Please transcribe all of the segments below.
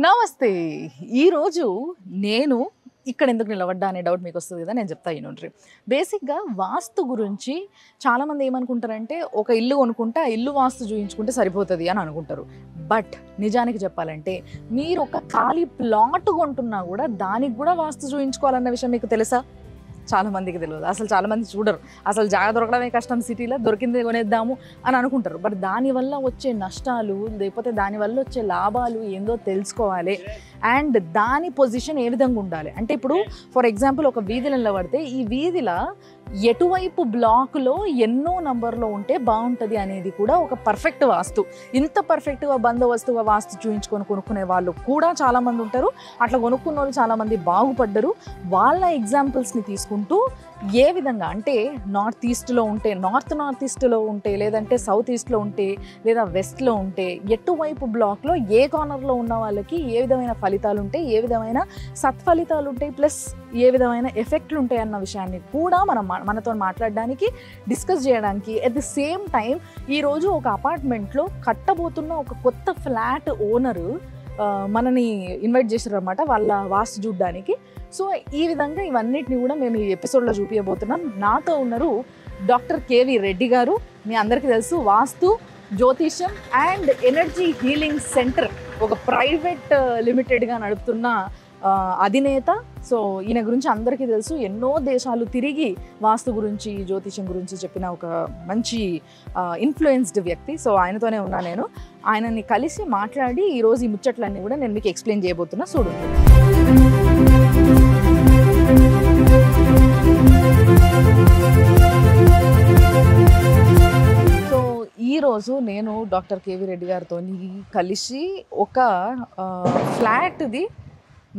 నమస్తే. ఈరోజు నేను ఇక్కడ ఎందుకు నిలబడ్డా అనే డౌట్ మీకు వస్తుంది కదా, నేను చెప్తా ఈనుండ్రి. బేసిక్గా వాస్తు గురించి చాలామంది ఏమనుకుంటారంటే, ఒక ఇల్లు కొనుక్కుంటే ఆ ఇల్లు వాస్తు చూయించుకుంటే సరిపోతుంది అని అనుకుంటారు. బట్ నిజానికి చెప్పాలంటే, మీరు ఒక ఖాళీ ప్లాట్ కొంటున్నా కూడా దానికి కూడా వాస్తు చూయించుకోవాలన్న విషయం మీకు తెలుసా? చాలామందికి తెలియదు. అసలు చాలామంది చూడరు. అసలు జాగ దొరకడమే కష్టం, సిటీలో దొరికింది కొనేద్దాము అని అనుకుంటారు. బట్ దానివల్ల వచ్చే నష్టాలు లేకపోతే దానివల్ల వచ్చే లాభాలు ఏందో తెలుసుకోవాలి. అండ్ దాని పొజిషన్ ఏ విధంగా ఉండాలి అంటే, ఇప్పుడు ఫర్ ఎగ్జాంపుల్ ఒక వీధిలో నిలబడితే ఈ వీధిలో ఎటువైపు బ్లాక్లో ఎన్నో నంబర్లో ఉంటే బాగుంటుంది అనేది కూడా ఒక పర్ఫెక్ట్ వాస్తు. ఇంత పర్ఫెక్ట్గా బందోబస్తుగా వాస్తు చూయించుకొని కొనుక్కునే వాళ్ళు కూడా చాలామంది ఉంటారు. అట్లా కొనుక్కున్న వాళ్ళు చాలామంది బాగుపడ్డరు. వాళ్ళ ఎగ్జాంపుల్స్ని తీసుకుంటూ ఏ విధంగా అంటే, నార్త్ ఈస్ట్లో ఉంటే నార్త్ ఈస్ట్లో ఉంటే, లేదంటే సౌత్ ఈస్ట్లో ఉంటే, లేదా వెస్ట్లో ఉంటే, ఎటువైపు బ్లాక్లో ఏ కార్నర్లో ఉన్న వాళ్ళకి ఏ విధమైన ఫలితాలు ఉంటాయి, ఏ విధమైన సత్ఫలితాలు ఉంటాయి, ప్లస్ ఏ విధమైన ఎఫెక్ట్లు ఉంటాయి అన్న విషయాన్ని కూడా మనతో మాట్లాడడానికి, డిస్కస్ చేయడానికి. అట్ ది సేమ్ టైం ఈరోజు ఒక అపార్ట్మెంట్లో కట్టబోతున్న ఒక కొత్త ఫ్లాట్ ఓనరు మనని ఇన్వైట్ చేశారు అనమాట, వాళ్ళ వాస్తు చూడడానికి. సో ఈ విధంగా ఇవన్నిటిని కూడా మేము ఈ ఎపిసోడ్లో చూపించబోతున్నాం. నాతో ఉన్నారు డాక్టర్ కేవి రెడ్డి గారు. మీ అందరికీ తెలుసు, వాస్తు, జ్యోతిషం అండ్ ఎనర్జీ హీలింగ్ సెంటర్ ఒక ప్రైవేట్ లిమిటెడ్గా నడుపుతున్న అధినేత. సో ఈయన గురించి అందరికీ తెలుసు. ఎన్నో దేశాలు తిరిగి వాస్తు గురించి, జ్యోతిషం గురించి చెప్పిన ఒక మంచి ఇన్ఫ్లుయెన్స్డ్ వ్యక్తి. సో ఆయనతోనే ఉన్నా నేను. ఆయనని కలిసి మాట్లాడి ఈరోజు ఈ ముచ్చట్లన్నీ కూడా నేను మీకు ఎక్స్ప్లెయిన్ చేయబోతున్నా. చూడండి. సో ఈరోజు నేను డాక్టర్ కేవి రెడ్డి గారితో కలిసి ఒక ఫ్లాట్ది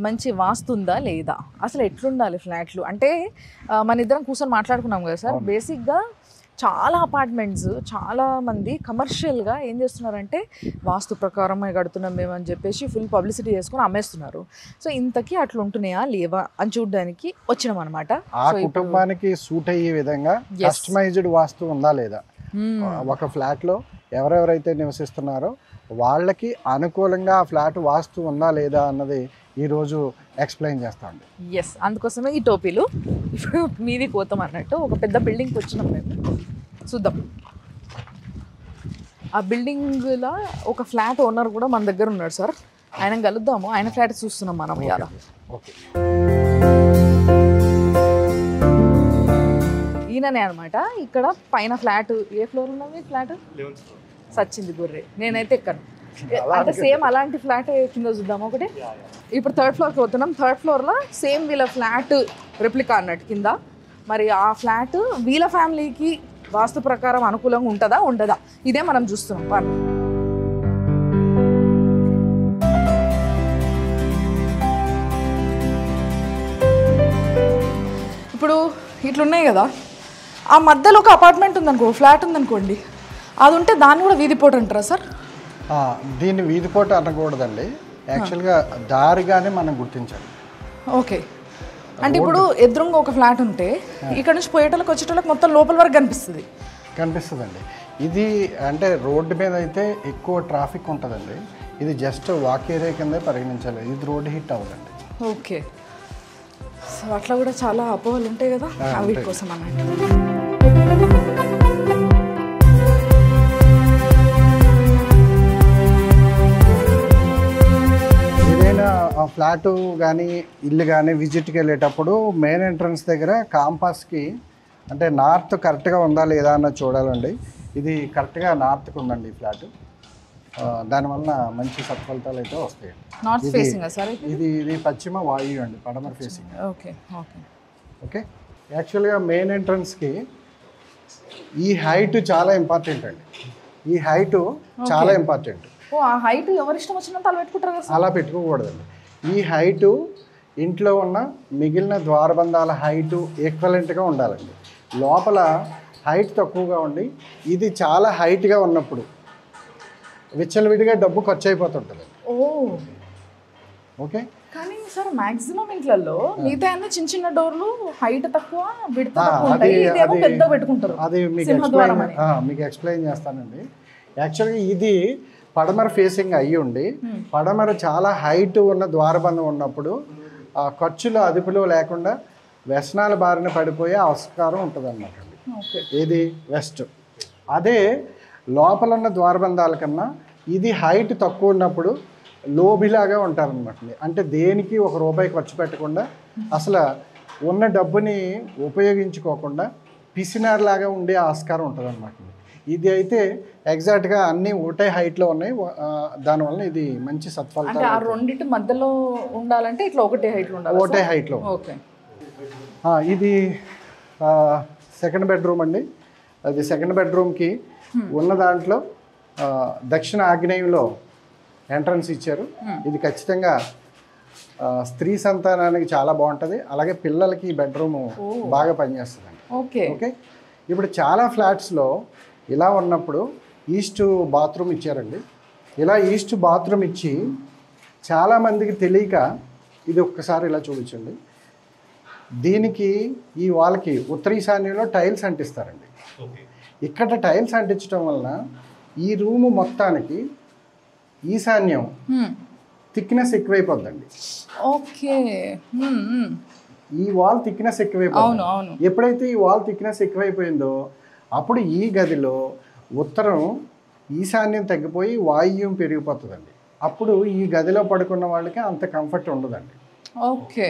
మంచి వాస్తు ఉందా లేదా, అసలు ఎట్లుండాలి ఫ్లాట్లు అంటే, మన ఇద్దరం కూర్చొని మాట్లాడుకున్నాం కదా సార్. బేసిక్గా చాలా అపార్ట్మెంట్స్, చాలామంది కమర్షియల్గా ఏం చేస్తున్నారంటే, వాస్తు ప్రకారమే కడుతున్నాం మేము అని చెప్పేసి ఫుల్ పబ్లిసిటీ చేసుకుని అమ్మేస్తున్నారు. సో ఇంతకీ అట్లా ఉంటున్నాయా లేవా అని చూడడానికి వచ్చినాం అనమాట. ఆ కుటుంబానికి సూట్ అయ్యే విధంగా కస్టమైజ్డ్ వాస్తు ఉందా లేదా, ఒక ఫ్లాట్లో ఎవరెవరైతే నివసిస్తున్నారో వాళ్ళకి అనుకూలంగా ఆ ఫ్లాట్ వాస్తు ఉందా లేదా అన్నది ఈరోజు ఎక్స్ప్లెయిన్ చేస్తామండి. ఎస్, అందుకోసమే ఈ టోపీలు. ఇప్పుడు మీది పోతాం అన్నట్టు ఒక పెద్ద బిల్డింగ్కి వచ్చినాం మేము. చూద్దాం. ఆ బిల్డింగ్లో ఒక ఫ్లాట్ ఓనర్ కూడా మన దగ్గర ఉన్నాడు సార్. ఆయన కలుద్దాము. ఆయన ఫ్లాట్ చూస్తున్నాం మనం ఇవాళ. ఓకే, ఈయననే అనమాట. ఇక్కడ పైన ఫ్లాట్, ఏ ఫ్లోర్ ఉన్నది ఫ్లాట్? సచ్చింది గుర్రే. నేనైతే ఎక్కను. అంటే సేమ్ అలాంటి ఫ్లాట్ కింద చూద్దాం ఒకటి. ఇప్పుడు థర్డ్ ఫ్లోర్కి పోతున్నాం. థర్డ్ ఫ్లోర్లో సేమ్ వీళ్ళ ఫ్లాట్ రెప్లికా అన్నట్టు కింద. మరి ఆ ఫ్లాట్ వీళ్ళ ఫ్యామిలీకి వాస్తు ప్రకారం అనుకూలంగా ఉంటుందా ఉండదా, ఇదే మనం చూస్తున్నాం. పని ఇప్పుడు ఇట్లున్నాయి కదా, ఆ మధ్యలో ఒక అపార్ట్మెంట్ ఉందనుకో, ఫ్లాట్ ఉందనుకోండి, అది ఉంటే దాన్ని కూడా వీధిపోటు అంటారా సార్? దీన్ని వీధిపోటు అనకూడదండి, యాక్చువల్గా దారిగానే మనం గుర్తించాలి. ఓకే, అంటే ఇప్పుడు ఎదురుగా ఒక ఫ్లాట్ ఉంటే ఇక్కడ నుంచి పోయేటోళ్ళకి వచ్చేటోళ్ళకి మొత్తం లోపల వరకు కనిపిస్తుందండి. ఇది అంటే రోడ్డు మీద అయితే ఎక్కువ ట్రాఫిక్ ఉంటుందండి. ఇది జస్ట్ వాక్ ఏరియా కింద పరిగణించాలి. ఇది రోడ్డు హిట్ అవ్వదండి. ఓకే, సో అట్లా కూడా చాలా అపోహలు ఉంటాయి కదా, అవి కోసం అన్నట్టు. ఫ్లాటు కానీ ఇల్లు కానీ విజిట్కి వెళ్ళేటప్పుడు మెయిన్ ఎంట్రన్స్ దగ్గర కాంపాస్కి అంటే నార్త్ కరెక్ట్గా ఉందా లేదా అన్నది చూడాలండి. ఇది కరెక్ట్గా నార్త్కి ఉందండి ఈ ఫ్లాట్. దానివల్ల మంచి సత్ఫలితాలు అయితే వస్తాయి. నార్త్ ఫేసింగ్ సార్ ఇది పశ్చిమ వాయు అండి, పడమర ఫేసింగ్. ఓకే ఓకే ఓకే, యాక్చువల్గా మెయిన్ ఎంట్రన్స్కి ఈ హైట్ చాలా ఇంపార్టెంట్ అండి. ఈ హైట్ చాలా ఇంపార్టెంట్. ఆ హైట్ ఎవరి ఇష్టం వచ్చినంత అలా పెట్టుకుంటారు కదా? అలా పెట్టుకోకూడదండి. ఈ హైటు ఇంట్లో ఉన్న మిగిలిన ద్వారబంధాల హైటు ఈక్వలెంట్గా ఉండాలండి. లోపల హైట్ తక్కువగా ఉండి ఇది చాలా హైట్గా ఉన్నప్పుడు విచ్చలవిడిగా డబ్బు ఖర్చు అయిపోతుంటుంది. ఓకే, కానీ సార్ మాక్సిమం ఇంట్లలో మిగతా అన్ని చిన్న చిన్న డోర్లు హైట్ తక్కువ, విడ్త్ తక్కువ ఉంటాయి. ఇదేమో పెద్ద పెట్టుకుంటారు. అది మీకు ఎక్స్ప్లెయిన్ చేస్తానండి. యాక్చువల్గా ఇది పడమర ఫేసింగ్ అయ్యి ఉండి పడమర చాలా హైట్ ఉన్న ద్వారబంధం ఉన్నప్పుడు ఆ ఖర్చులు అదుపులో లేకుండా వ్యసనాల బారిన పడిపోయే ఆస్కారం ఉంటుంది అన్నమాట అండి. ఏది వెస్ట్. అదే లోపల ఉన్న ద్వారబంధాల కన్నా ఇది హైట్ తక్కువ ఉన్నప్పుడు లోబిలాగా ఉంటారనమాట. అంటే దేనికి ₹1 ఖర్చు పెట్టకుండా అసలు ఉన్న డబ్బుని ఉపయోగించుకోకుండా పిసినార్లాగా ఉండే ఆస్కారం ఉంటుంది అనమాట. ఇది అయితే ఎగ్జాక్ట్గా అన్నీ ఒకటే హైట్లో ఉన్నాయి. దానివల్ల ఇది మంచి సత్ఫలితాలు. ఆ రెండింటి మధ్యలో ఉండాలంటే ఇట్లా ఒకటే హైట్లో ఉండాలి. ఒకటే హైట్లో. ఓకే. ఇది సెకండ్ బెడ్రూమ్ అండి. అది సెకండ్ బెడ్రూమ్కి ఉన్న దాంట్లో దక్షిణ ఆగ్నేయంలో ఎంట్రన్స్ ఇచ్చారు. ఇది ఖచ్చితంగా స్త్రీ సంతానానికి చాలా బాగుంటుంది. అలాగే పిల్లలకి ఈ బెడ్రూమ్ బాగా పనిచేస్తుందండి. ఓకే. ఇప్పుడు చాలా ఫ్లాట్స్లో ఇలా ఉన్నప్పుడు ఈస్ట్ బాత్రూమ్ ఇచ్చారండి. ఇలా ఈస్ట్ బాత్రూమ్ ఇచ్చి చాలామందికి తెలియక ఇది ఒక్కసారి ఇలా చూపించండి. దీనికి ఈ వాళ్ళకి ఉత్తర ఈశాన్యంలో టైల్స్ అంటిస్తారండి. ఇక్కడ టైల్స్ అంటించడం వలన ఈ రూము మొత్తానికి ఈశాన్యం థిక్నెస్ ఎక్కువైపోద్దండి. ఓకే. ఈ వాల్ థిక్నెస్ ఎక్కువైపోతుంది. ఎప్పుడైతే ఈ వాల్ థిక్నెస్ ఎక్కువైపోయిందో అప్పుడు ఈ గదిలో ఉత్తరం ఈశాన్యం తగ్గిపోయి వాయువ్యం పెరిగిపోతుందండి. అప్పుడు ఈ గదిలో పడుకున్న వాళ్ళకి అంత కంఫర్ట్ ఉండదండి. ఓకే.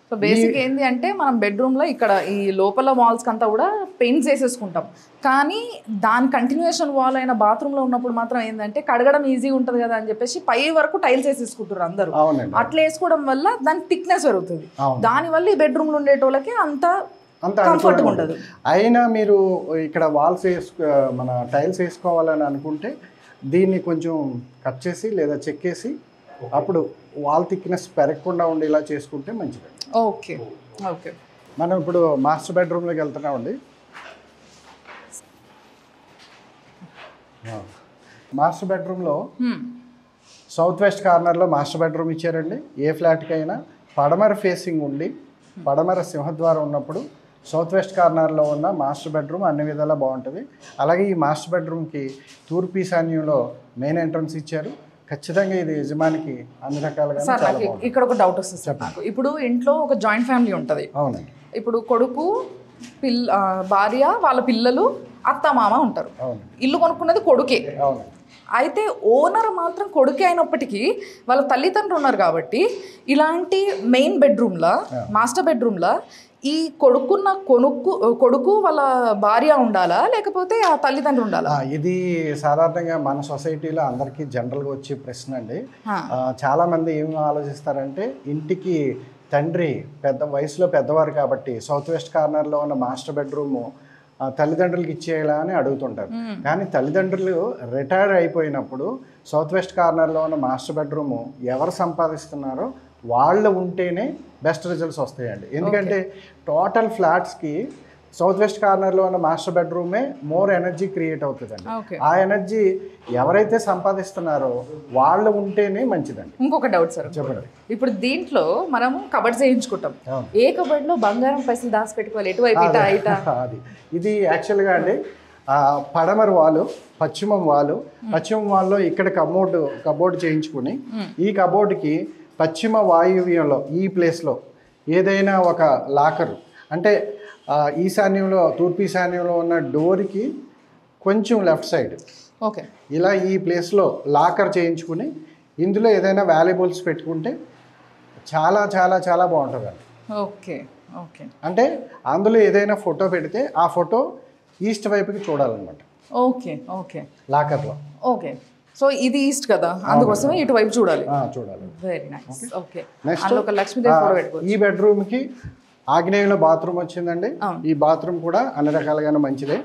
సో బేసిక్ ఏంది అంటే మనం బెడ్రూమ్లో ఇక్కడ ఈ లోపల వాల్స్కి అంతా కూడా పెయింట్స్ వేసేసుకుంటాం. కానీ దాని కంటిన్యూషన్ వాల్ అయిన బాత్రూంలో ఉన్నప్పుడు మాత్రం ఏంటంటే కడగడం ఈజీగా ఉంటుంది కదా అని చెప్పేసి పై వరకు టైల్స్ వేసేసుకుంటారు అందరూ. అట్లా వేసుకోవడం వల్ల దాని థిక్నెస్ పెరుగుతుంది. దానివల్ల ఈ బెడ్రూమ్లో ఉండేటోళ్ళకి అంత కంఫర్ట్గా ఉండదు. అయినా మీరు ఇక్కడ వాల్స్ మన టైల్స్ వేసుకోవాలని అనుకుంటే దీన్ని కొంచెం కట్ చేసి లేదా చెక్కేసి అప్పుడు వాల్ థిక్నెస్ పెరగకుండా ఉండేలా చేసుకుంటే మంచిది. ఓకే. ఓకే. మనం ఇప్పుడు మాస్టర్ బెడ్రూమ్లోకి వెళ్తున్నామండి. మాస్టర్ బెడ్రూమ్లో సౌత్ వెస్ట్ కార్నర్లో మాస్టర్ బెడ్రూమ్ ఇచ్చారండి. ఏ ఫ్లాట్కి అయినా పడమర ఫేసింగ్ ఉండి పడమర సింహద్వారం ఉన్నప్పుడు సౌత్ వెస్ట్ కార్నర్లో ఉన్న మాస్టర్ బెడ్రూమ్ అన్ని విధాలా బాగుంటుంది. అలాగే ఈ మాస్టర్ బెడ్రూమ్కి తూర్పు ఈశాన్యంలో మెయిన్ ఎంట్రన్స్ ఇచ్చారు. ఖచ్చితంగా ఇది యజమానికి అన్ని రకాలుగా. ఇక్కడ ఒక డౌట్ వస్తుంది నాకు. ఇప్పుడు ఇంట్లో ఒక జాయింట్ ఫ్యామిలీ ఉంటుంది. అవునండి. ఇప్పుడు కొడుకు భార్య వాళ్ళ పిల్లలు అత్త మామ ఉంటారు. ఇల్లు కొనుక్కున్నది కొడుకే. అయితే ఓనర్ మాత్రం కొడుకే అయినప్పటికీ వాళ్ళ తల్లిదండ్రులు ఉన్నారు కాబట్టి ఇలాంటి మెయిన్ బెడ్రూమ్లా మాస్టర్ బెడ్రూమ్లా ఈ కొడుకు వాళ్ళ భార్య ఉండాలా లేకపోతే ఆ తల్లిదండ్రులు ఉండాలా? ఇది సాధారణంగా మన సొసైటీలో అందరికీ జనరల్గా వచ్చే ప్రశ్న అండి. చాలామంది ఏం ఆలోచిస్తారంటే ఇంటికి తండ్రి వయసులో పెద్దవారు కాబట్టి సౌత్ వెస్ట్ కార్నర్లో ఉన్న మాస్టర్ బెడ్రూము తల్లిదండ్రులకి ఇచ్చేయాలా అని అడుగుతుంటారు. కానీ తల్లిదండ్రులు రిటైర్ అయిపోయినప్పుడు సౌత్ వెస్ట్ కార్నర్లో ఉన్న మాస్టర్ బెడ్రూము ఎవరు సంపాదిస్తున్నారో వాళ్ళు ఉంటేనే బెస్ట్ రిజల్ట్స్ వస్తాయండి. ఎందుకంటే టోటల్ ఫ్లాట్స్కి సౌత్ వెస్ట్ కార్నర్లో ఉన్న మాస్టర్ బెడ్రూమే మోర్ ఎనర్జీ క్రియేట్ అవుతుందండి. ఆ ఎనర్జీ ఎవరైతే సంపాదిస్తున్నారో వాళ్ళు ఉంటేనే మంచిదండి. ఇంకొక డౌట్ సార్, చెప్పండి. ఇప్పుడు దీంట్లో మనము కబర్డ్స్ వేయించుకుంటాం. ఏ కబర్డ్లో బంగారం పైసలు దాచిపెట్టుకోవాలి? ఎటువైపు? అది ఇది యాక్చువల్గా అండి పడమర వాలు పశ్చిమం వాల్లో ఇక్కడ కబోర్డ్ చేయించుకుని ఈ కబోర్డ్కి పశ్చిమ వాయువ్యంలో ఈ ప్లేస్లో ఏదైనా ఒక లాకర్ అంటే ఈశాన్యంలో తూర్పు ఈశాన్యంలో ఉన్న డోర్కి కొంచెం లెఫ్ట్ సైడ్ ఓకే ఇలా ఈ ప్లేస్లో లాకర్ చేయించుకుని ఇందులో ఏదైనా వాల్యుబుల్స్ పెట్టుకుంటే చాలా చాలా చాలా బాగుంటుందండి. Okay okay. అంటే అందులో ఏదైనా ఫోటో పెడితే ఆ ఫోటో ఈస్ట్ వైపుకి చూడాలన్నమాట. Okay okay. లాకర్లో. ఓకే. సో ఇది ఈస్ట్ కదా, అందుకోసమే ఇటువైపు చూడాలి. Very nice. ఓకే. నెక్స్ట్ ఒక లక్ష్మీదేవి ఫోటో పెట్టుకోవచ్చు. ఈ బెడ్రూమ్కి ఆగ్నేయంలో బాత్రూమ్ వచ్చిందండి. ఈ బాత్రూమ్ కూడా అన్ని రకాలుగానే మంచిదే.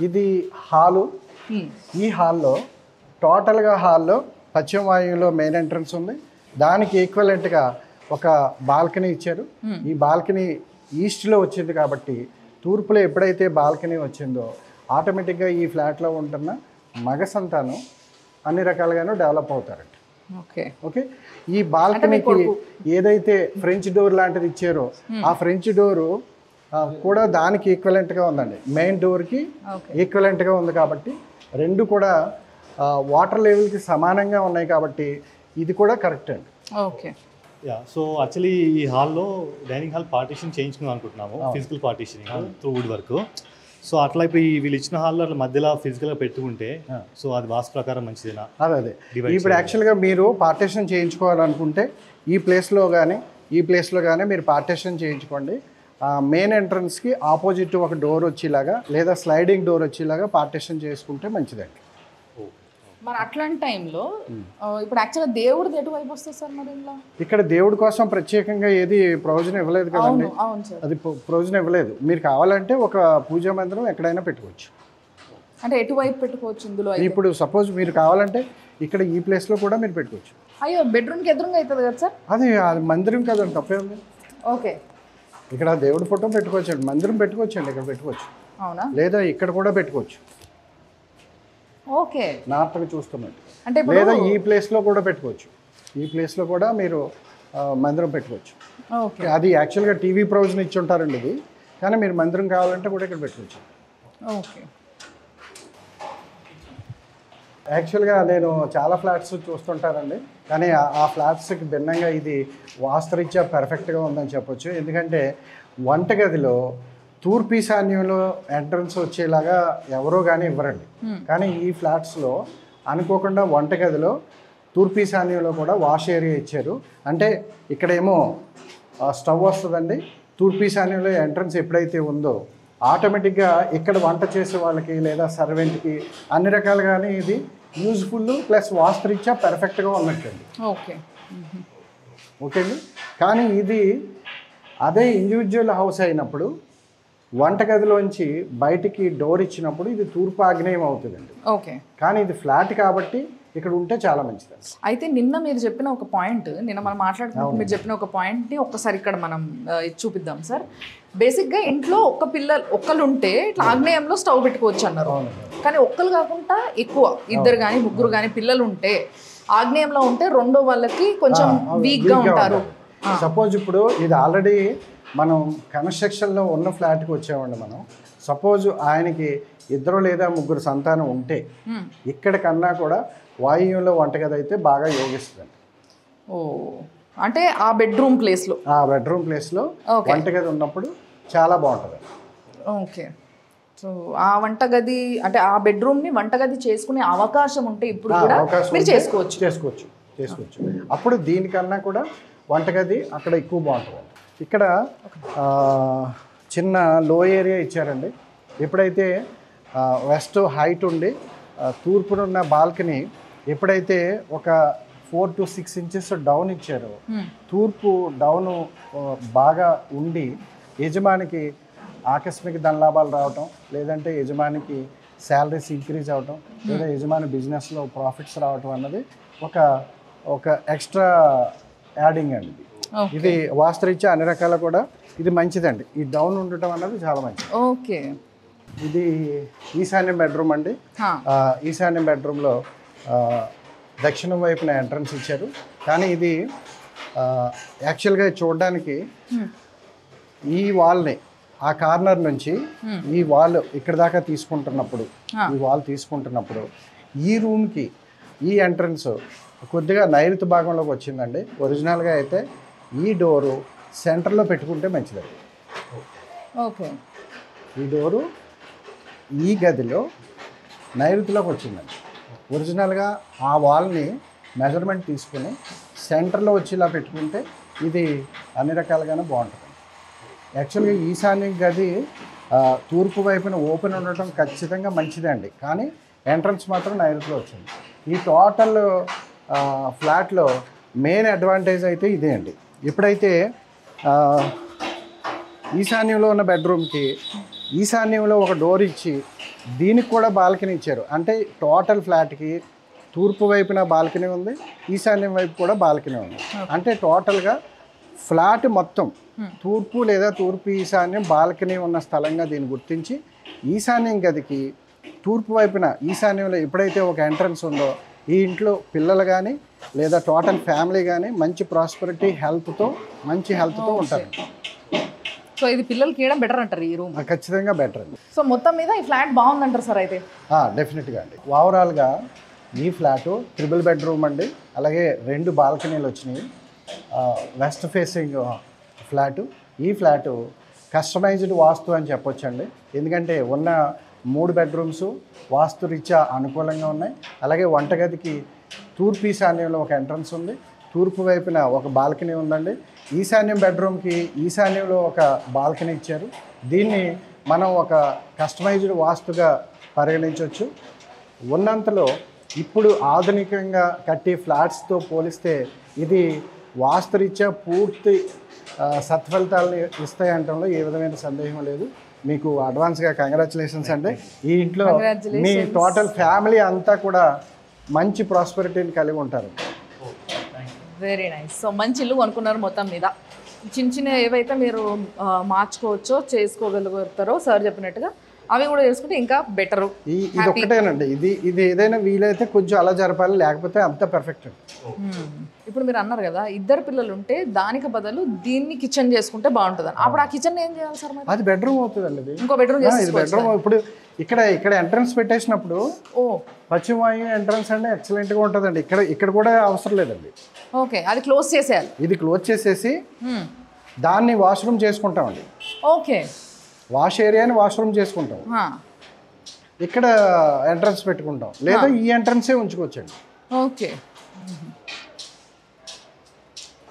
ఇది హాలు. ఈ హాల్లో టోటల్గా పశ్చిమ వాయువులో మెయిన్ ఎంట్రన్స్ ఉంది. దానికి ఈక్వలెంట్గా ఒక బాల్కనీ ఇచ్చారు. ఈ బాల్కనీ ఈస్ట్లో వచ్చింది కాబట్టి తూర్పులో ఎప్పుడైతే బాల్కనీ వచ్చిందో ఆటోమేటిక్గా ఈ ఫ్లాట్లో ఉంటున్న మగ సంతానం అన్ని రకాలుగాను డెవలప్ అవుతారండి. Okay okay. ఈ బాల్కనీకి ఏదైతే ఫ్రెంచ్ డోర్ లాంటిది ఇచ్చారో ఆ ఫ్రెంచ్ డోరు కూడా దానికి ఈక్వలెంట్గా ఉందండి. మెయిన్ డోర్కి ఈక్వలెంట్గా ఉంది కాబట్టి రెండు కూడా వాటర్ లెవెల్కి సమానంగా ఉన్నాయి కాబట్టి ఇది కూడా కరెక్ట్ అండి. ఓకే. సో యాక్చువల్లీ ఈ హాల్లో డైనింగ్ హాల్ పార్టీషన్ చేయించుకుందాం అనుకుంటున్నాము, physical partitioning through wood work. So అట్లా ఇప్పుడు వీళ్ళు ఇచ్చిన హాల్లో అట్లా మధ్యలో ఫిజికల్గా పెట్టుకుంటే సో అది వాస్తు ప్రకారం మంచిదేనా? అదే ఇప్పుడు యాక్చువల్గా మీరు పార్టీషన్ చేయించుకోవాలనుకుంటే ఈ ప్లేస్లో కానీ మీరు పార్టీషన్ చేయించుకోండి. మెయిన్ ఎంట్రన్స్కి ఆపోజిట్ ఒక డోర్ వచ్చేలాగా లేదా స్లైడింగ్ డోర్ వచ్చేలాగా పార్టీషన్ చేసుకుంటే మంచిదండి. మరి అట్లాంటి టైంలో ఇప్పుడు యాక్చువల్గా దేవుడిది ఎటువైపు వస్తుంది సార్? మరి ఇలా ఇక్కడ దేవుడి కోసం ప్రత్యేకంగా ఏది ప్రయోజనం ఇవ్వలేదు కదండి. అవును సార్, అది ప్రయోజనం ఇవ్వలేదు. మీరు కావాలంటే ఒక పూజా మందిరం ఎక్కడైనా పెట్టుకోవచ్చు. అంటే ఎటువైపు పెట్టుకోవచ్చు ఇందులో? ఇప్పుడు సపోజ్ మీరు కావాలంటే ఇక్కడ ఈ ప్లేస్లో కూడా మీరు పెట్టుకోవచ్చు. అయ్యో, బెడ్రూమ్కి ఎదురుగా అవుతుంది కదా సార్? అది మందిరం కదండి, తప్పే ఉంది. ఓకే, ఇక్కడ దేవుడి ఫోటో పెట్టుకోవచ్చండి, మందిరం పెట్టుకోవచ్చండి, ఇక్కడ పెట్టుకోవచ్చు. అవునా? లేదా ఇక్కడ కూడా పెట్టుకోవచ్చు. ఓకే, నార్త్కి చూస్తున్నట్టు. అంటే లేదా ఈ ప్లేస్లో కూడా పెట్టుకోవచ్చు. ఈ ప్లేస్లో కూడా మీరు మందిరం పెట్టుకోవచ్చు. ఓకే, అది యాక్చువల్గా టీవీ ప్రొవిజన్ ఇచ్చి ఉంటారండి ఇది, కానీ మీరు మందిరం కావాలంటే కూడా ఇక్కడ పెట్టుకోవచ్చు. ఓకే. యాక్చువల్గా నేను చాలా ఫ్లాట్స్ చూస్తుంటానండి, కానీ ఆ ఫ్లాట్స్కి భిన్నంగా ఇది వాస్తురీత్యా పర్ఫెక్ట్గా ఉందని చెప్పొచ్చు. ఎందుకంటే వంటగదిలో తూర్పు ఈశాన్యంలో ఎంట్రన్స్ వచ్చేలాగా ఎవరో కానీ ఇవ్వరండి. కానీ ఈ ఫ్లాట్స్లో అనుకోకుండా వంటగదిలో తూర్పు ఈశాన్యంలో కూడా వాష్ ఏరియా ఇచ్చారు. అంటే ఇక్కడేమో స్టవ్ వస్తుందండి, తూర్పు ఈశాన్యంలో ఎంట్రన్స్ ఎప్పుడైతే ఉందో ఆటోమేటిక్గా ఇక్కడ వంట చేసే వాళ్ళకి లేదా సర్వెంట్కి అన్ని రకాలుగానే ఇది యూజ్ఫుల్ ప్లస్ వాస్తురీత్యా పర్ఫెక్ట్గా ఉన్నట్టండి. ఓకే ఓకే అండి. కానీ ఇది అదే ఇండివిజువల్ హౌస్ అయినప్పుడు వంటగదిలోంచి బయటికి డోర్ ఇచ్చినప్పుడు ఇది తూర్పు ఆగ్నేయం అవుతుందండి. ఓకే. కానీ ఇది ఫ్లాట్ కాబట్టి ఇక్కడ ఉంటే చాలా మంచిది. అయితే నిన్న మీరు చెప్పిన ఒక పాయింట్, నిన్న మనం మాట్లాడుకున్నప్పుడు మీరు చెప్పిన ఒక పాయింట్ని ఒక్కసారి ఇక్కడ మనం చూపిద్దాం సార్. బేసిక్గా ఇంట్లో ఒక్కళ్ళు ఉంటే ఇట్లా ఆగ్నేయంలో స్టవ్ పెట్టుకోవచ్చు అన్నారు. కానీ ఒక్కరు కాకుండా ఎక్కువ ఇద్దరు కానీ ముగ్గురు కానీ పిల్లలు ఉంటే ఆగ్నేయంలో ఉంటే రెండో వాళ్ళకి కొంచెం వీక్గా ఉంటారు. సపోజ్ ఇప్పుడు ఇది ఆల్రెడీ మనం కన్స్ట్రక్షన్లో ఉన్న ఫ్లాట్కి వచ్చామండి మనం. సపోజ్ ఆయనకి ఇద్దరు లేదా ముగ్గురు సంతానం ఉంటే ఇక్కడ కన్నా కూడా వాయువ్యంలో వంటగది అయితే బాగా యోగిస్తుంది. ఓ, అంటే ఆ బెడ్రూమ్ ప్లేస్లో వంటగది ఉన్నప్పుడు చాలా బాగుంటుంది. ఓకే. సో ఆ వంటగది అంటే ఆ బెడ్రూమ్ని వంటగది చేసుకునే అవకాశం ఉంటే ఇప్పుడు కూడా మీరు చేసుకోవచ్చు. అప్పుడు దీనికన్నా కూడా వంటగది అక్కడ ఎక్కువ బాగుంటుంది. ఇక్కడ చిన్న లో ఏరియా ఇచ్చారండి. ఎప్పుడైతే వెస్ట్ హైట్ ఉండి తూర్పునున్న బాల్కనీ ఎప్పుడైతే ఒక 4 to 6 inches డౌన్ ఇచ్చారో, తూర్పు డౌను బాగా ఉండి యజమానికి ఆకస్మిక ధనలాభాలు రావటం, లేదంటే యజమానికి శాలరీస్ ఇంక్రీజ్ అవటం, లేదా యజమాని బిజినెస్లో ప్రాఫిట్స్ రావటం అన్నది ఒక ఎక్స్ట్రా యాడింగ్ అండి. ఇది వాస్తురీత్యా అన్ని రకాల కూడా ఇది మంచిదండి. ఈ డౌన్ ఉండటం అన్నది చాలా మంచిది. ఓకే. ఇది ఈశాన్య బెడ్రూమ్ అండి. ఈశాన్య బెడ్రూమ్లో దక్షిణం వైపున ఎంట్రన్స్ ఇచ్చారు. కానీ ఇది యాక్చువల్గా చూడడానికి ఈ వాల్ని ఆ కార్నర్ నుంచి ఈ వాల్ ఇక్కడ దాకా తీసుకుంటున్నప్పుడు ఈ రూమ్కి ఈ ఎంట్రన్స్ కొద్దిగా నైరుతి భాగంలోకి వచ్చిందండి. ఒరిజినల్గా అయితే ఈ డోరు సెంటర్లో పెట్టుకుంటే మంచిదండి. ఓకే. ఈ డోరు ఈ గదిలో నైరుతిలోకి వచ్చిందండి. ఒరిజినల్గా ఆ వాల్ని మెజర్మెంట్ తీసుకుని సెంటర్లో వచ్చేలా పెట్టుకుంటే ఇది అన్ని రకాలుగానే బాగుంటుంది. యాక్చువల్గా ఈశాన్య గది తూర్పు వైపున ఓపెన్ ఉండటం ఖచ్చితంగా మంచిదే అండి. కానీ ఎంట్రన్స్ మాత్రం నైరుతిలో వచ్చింది. ఈ టోటల్ ఫ్లాట్లో మెయిన్ అడ్వాంటేజ్ అయితే ఇదే అండి. ఎప్పుడైతే ఈశాన్యంలో ఉన్న బెడ్రూమ్కి ఈశాన్యంలో ఒక డోర్ ఇచ్చి దీనికి కూడా బాల్కనీ ఇచ్చారు. అంటే టోటల్ ఫ్లాట్కి తూర్పు వైపున బాల్కనీ ఉంది, ఈశాన్యం వైపు కూడా బాల్కనీ ఉంది. అంటే టోటల్గా ఫ్లాట్ మొత్తం తూర్పు లేదా తూర్పు ఈశాన్యం బాల్కనీ ఉన్న స్థలంగా దీన్ని గుర్తించి ఈశాన్యం గదికి తూర్పు వైపున ఈశాన్యంలో ఎప్పుడైతే ఒక ఎంట్రన్స్ ఉందో ఈ ఇంట్లో పిల్లలు కానీ లేదా టోటల్ ఫ్యామిలీ కానీ మంచి ప్రాస్పరిటీ మంచి హెల్త్తో ఉంటారు. సో ఇది పిల్లలకి ఇవ్వడం బెటర్ అంటారు ఈ రూమ్. ఖచ్చితంగా బెటర్ అండి. సో మొత్తం మీద ఈ ఫ్లాట్ బాగుందంటారు సార్ అయితే? డెఫినెట్గా అండి. ఓవరాల్గా ఈ ఫ్లాటు 3 బెడ్రూమ్ అండి, అలాగే 2 బాల్కనీలు వచ్చినాయి, వెస్ట్ ఫేసింగ్ ఫ్లాటు. ఈ ఫ్లాటు కస్టమైజ్డ్ వాస్తు అని చెప్పొచ్చండి, ఎందుకంటే ఉన్న 3 బెడ్రూమ్స్ వాస్తు రీత్యా అనుకూలంగా ఉన్నాయి. అలాగే వంటగదికి తూర్పు ఈశాన్యంలో ఒక ఎంట్రన్స్ ఉంది, తూర్పు వైపున ఒక బాల్కనీ ఉందండి. ఈశాన్యం బెడ్రూమ్కి ఈశాన్యంలో ఒక బాల్కనీ ఇచ్చారు. దీన్ని మనం ఒక కస్టమైజ్డ్ వాస్తుగా పరిగణించవచ్చు. ఉన్నంతలో ఇప్పుడు ఆధునికంగా కట్టే ఫ్లాట్స్తో పోలిస్తే ఇది వాస్తురీత్యా పూర్తి సత్ఫలితాలను ఇస్తాయి అనడంలో ఏ విధమైన సందేహం లేదు. మీకు అడ్వాన్స్గా కంగ్రాచులేషన్స్ అండి. ఈ ఇంట్లో మీ టోటల్ ఫ్యామిలీ అంతా కూడా మంచి ప్రాస్పెరిటీని కలిగి ఉంటారు. Very nice. సో మంచి ఇల్లు కొనుక్కున్నారు మొత్తం మీద. చిన్న చిన్న ఏవైతే మీరు మార్చుకోవచ్చో చేసుకోగలుగుతారో సార్ చెప్పినట్టుగా అవి కూడా చేసుకుంటే ఇంకా బెటరు. ఇది ఒక్కటేనండి, ఇది ఏదైనా వీలైతే కొంచెం అలా జరపాలి, లేకపోతే అంత పర్ఫెక్ట్. ఇప్పుడు మీరు అన్నారు కదా 2 పిల్లలు ఉంటే దానికి బదులు దీన్ని కిచెన్ చేసుకుంటే బాగుంటుంది. అప్పుడు ఆ కిచెన్ ఏం చేయాలి సార్? అది బెడ్రూమ్ అవుతుందండి. ఇది ఇంకో బెడ్రూమ్ ఇది బెడ్రూమ్. ఇప్పుడు ఇక్కడ ఎంట్రన్స్ పెట్టేసినప్పుడు పశ్చిమ వాయు ఎంట్రన్స్ అంటే ఎక్సలెంట్గా ఉంటుందండి. ఇక్కడ కూడా అవసరం లేదండి. ఓకే, అది క్లోజ్ చేసేయాలి. ఇది క్లోజ్ చేసేసి దాన్ని వాష్రూమ్ చేసుకుంటామండి. ఓకే, వాష్ ఏరియాని వాష్రూమ్ చేసుకుంటాం, ఇక్కడ ఎంట్రన్స్ పెట్టుకుంటాం, లేదా ఈ ఎంట్రన్సే ఉంచుకోవచ్చండి. ఓకే.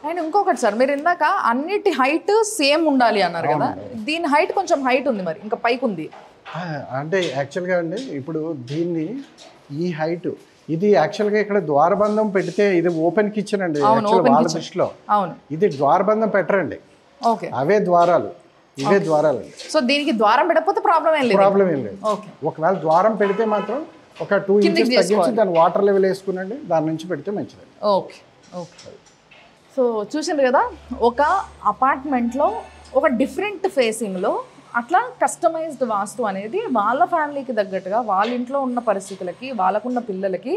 అండ్ ఇంకొకటి సార్, మీరు ఇందాక అన్నిటి హైట్ సేమ్ ఉండాలి అన్నారు కదా, దీని హైట్ కొంచెం హైట్ ఉంది, మరి ఇంకా పైకి ఉంది అంటే యాక్చువల్గా అండి ఇప్పుడు దీన్ని ఈ హైట్ ఇది యాక్చువల్గా ఇక్కడ ద్వారబంధం పెడితే ఇది ఓపెన్ కిచెన్ అండి వాళ్ళ దృష్టిలో. అవును, ఇది ద్వారబంధం పెట్టరండి. ఓకే, అవే ద్వారాలు, ఇవే ద్వారాలు. సో దీనికి ద్వారం పెట్టకపోతే ప్రాబ్లం ఏం లేదు. ప్రాబ్లం ఏం లేదు. ఒకవేళ ద్వారం పెడితే మాత్రం ఒక 2 ఇంచెస్ తగ్గించి దాని వాటర్ లెవెల్ వేసుకునండి, దాని నుంచి పెడితే మంచిది. Okay okay. సో చూసిండ్రు కదా, ఒక అపార్ట్మెంట్లో ఒక డిఫరెంట్ ఫేసింగ్లో అట్లా కస్టమైజ్డ్ వాస్తు అనేది వాళ్ళ ఫ్యామిలీకి తగ్గట్టుగా వాళ్ళ ఇంట్లో ఉన్న పరిస్థితులకి వాళ్ళకున్న పిల్లలకి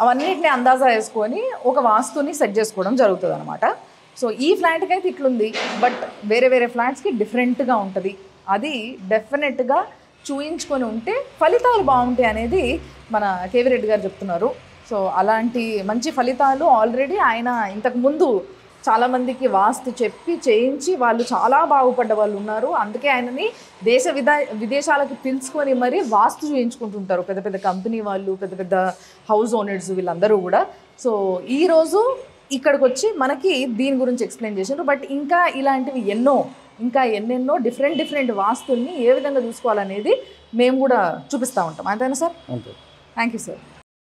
అవన్నిటిని అందాజా వేసుకొని ఒక వాస్తుని సెట్ చేసుకోవడం జరుగుతుంది అనమాట. సో ఈ ఫ్లాట్కి అయితే ఇట్లుంది, బట్ వేరే వేరే ఫ్లాట్స్కి డిఫరెంట్గా ఉంటుంది. అది డెఫినెట్గా చూయించుకొని ఉంటే ఫలితాలు బాగుంటాయి అనేది మన కేవీ రెడ్డి గారు చెప్తున్నారు. సో అలాంటి మంచి ఫలితాలు ఆల్రెడీ ఆయన ఇంతకుముందు చాలామందికి వాస్తు చెప్పి చేయించి వాళ్ళు చాలా బాగుపడ్డ వాళ్ళు ఉన్నారు. అందుకే ఆయనని విదేశాలకు పిలుచుకొని మరీ వాస్తు చేయించుకుంటుంటారు పెద్ద పెద్ద కంపెనీ వాళ్ళు, పెద్ద పెద్ద హౌస్ ఓనర్స్, వీళ్ళందరూ కూడా. సో ఈరోజు ఇక్కడికి వచ్చి మనకి దీని గురించి ఎక్స్ప్లెయిన్ చేశారు. బట్ ఇంకా ఇలాంటివి ఎన్నెన్నో డిఫరెంట్ వాస్తుల్ని ఏ విధంగా చూసుకోవాలనేది మేము కూడా చూపిస్తూ ఉంటాం. అంతేనా సార్? అంతే. Thank you sir.